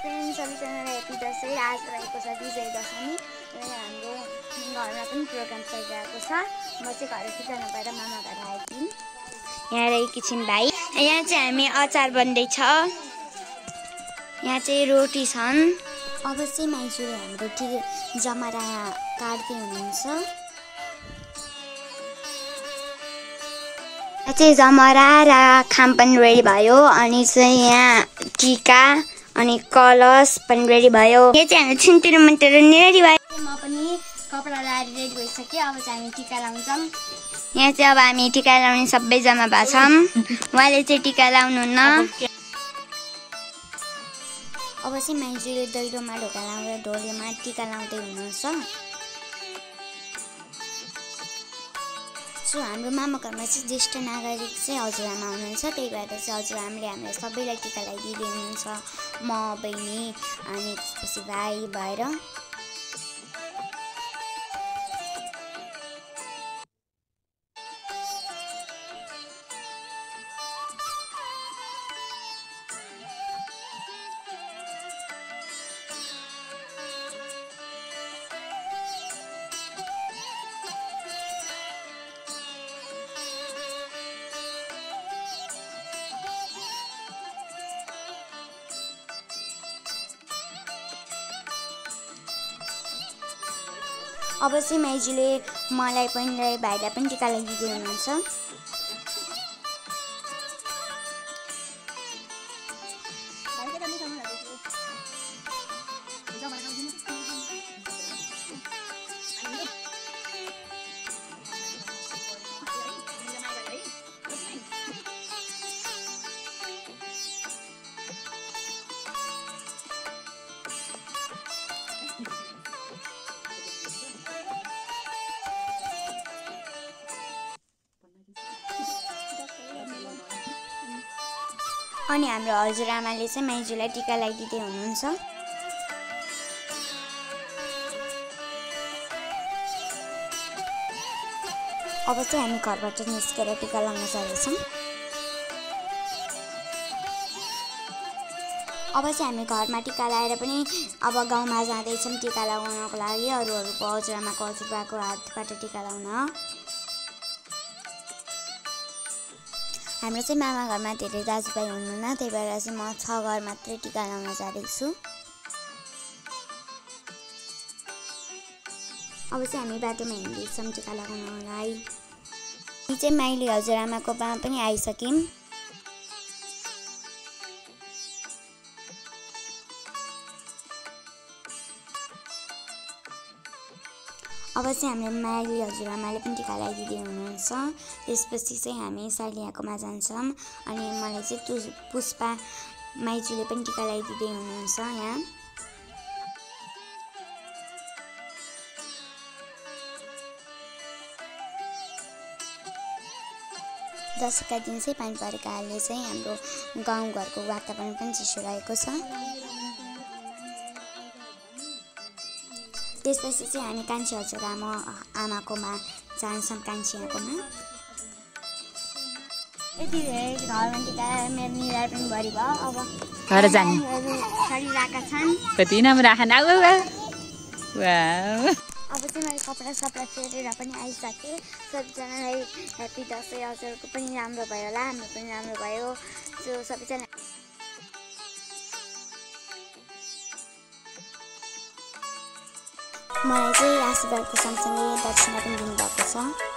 Friends, सबैजनालाई happy Dashain. आज रहेको छ विजय दशमी र हाम्रो घरमा पनि प्रोग्राम चलिरहेको छ। म चाहिँ घरदेखि जानु भएर मामा घर आएकी। यहाँ रहेकी छिन् भाइ। यहाँ चाहिँ हामी अचार बन्दैछ। यहाँ चाहिँ रोटी छन्। अब चाहिँ माइजूले हाम्रो जमरा काट्दै हुनुहुन्छ। यहाँ चाहिँ जमरा र खाम पनि रेडी भयो। अनि चाहिँ यहाँ टीका अनि कलश पनि रेडी भयो। यहाँ चाहिँ हामी छिन्तिर मिन्तिर रेडी भयो। म पनि कपडा लगाएर रेडी भइसकेँ। अब चाहिँ हामी टीका लाउँछौँ। यहाँ चाहिँ अब हामी टीका लाउने सबै जम्मा भएको छौँ। उहाँले चाहिँ टीका लाउनुहुन्न। अब चाहिँ माइजूले दैलोमा ढोका लाउँदा ढोलेमा टीका लाउँदै हुनुहुन्छ। सो हाम्रो मामा घरमा चाहिँ ज्येष्ठ नागरिक चाहिँ हजुरआमा हुनुहुन्छ। त्यही भएर चाहिँ हजुरआमाले हामीलाई सबैलाई टीका लगाइदिँदै हुनुहुन्छ। म, बहिनी अनि त्यसपछि भाइ भएर। अब चाहिँ माइजूले मलाई पनि र भाइलाई पनि टीका लगाइदिँदै हुनुहुन्छ। अनि हाम्रो हजुरआमाले चाहिँ माइजूलाई टीका लगाइदिँदै हुनुहुन्छ। अब चाहिँ हामी घरबाट निस्केर टीका लगाउन जाँदैछौँ। अब चाहिँ हामी घरमा टीका लगाएर पनि अब गाउँमा जाँदैछौँ टीका लगाउनको लागि। अरूहरूको हजुरआमाको हजुरबाको हातबाट टीका लगाउन। हाम्रो चाहिँ मामा घरमा धेरै दाजुभाइ हुनुहुन्न। त्यही भएर चाहिँ म 6 घर मात्रै टीका लगाउन जाँदैछु। अब चाहिँ हामी बाटोमा हिँड्दैछौँ टीका लगाउनलाई। हामी चाहिँ माइली हजुरआमाको मा पनि आइसक्यौँ। अब चाहिँ हाम्रो माइली हजुरआमाले पनि टीका लगाइदिँदै हुनुहुन्छ। त्यसपछि चाहिँ हामी सालियाकोमा जान्छौँ। अनि मलाई चाहिँ पुष्पा माइजूले पनि टीका लगाइदिँदै हुनुहुन्छ। यहाँ दसैँका दिन चाहिँ पानी परेकाले चाहिँ हाम्रो गाउँघरको वातावरण पनि चिसो रहेको छ। त्यसपछि चाहिँ हामी कान्छी हजुरआमाकोमा जान्छौँ। कान्छी आमाकोमा यति धेरै घरमा टीका मेरो निधार पनि भरि भयो। अब घर जाने छरिरहेका छन्। कति राम्रो राखन अब चाहिँ मैले कपडा सपडा फेरेर पनि आइसकेँ। सबैजनालाई ह्याप्पी दसैँ। हजुरको पनि राम्रो भयो होला, हाम्रो पनि राम्रो भयो। सो सबैजना मलाई चाहिँ आशीर्वादको सँगसँगै दक्षिणा पनि दिनुभएको छ।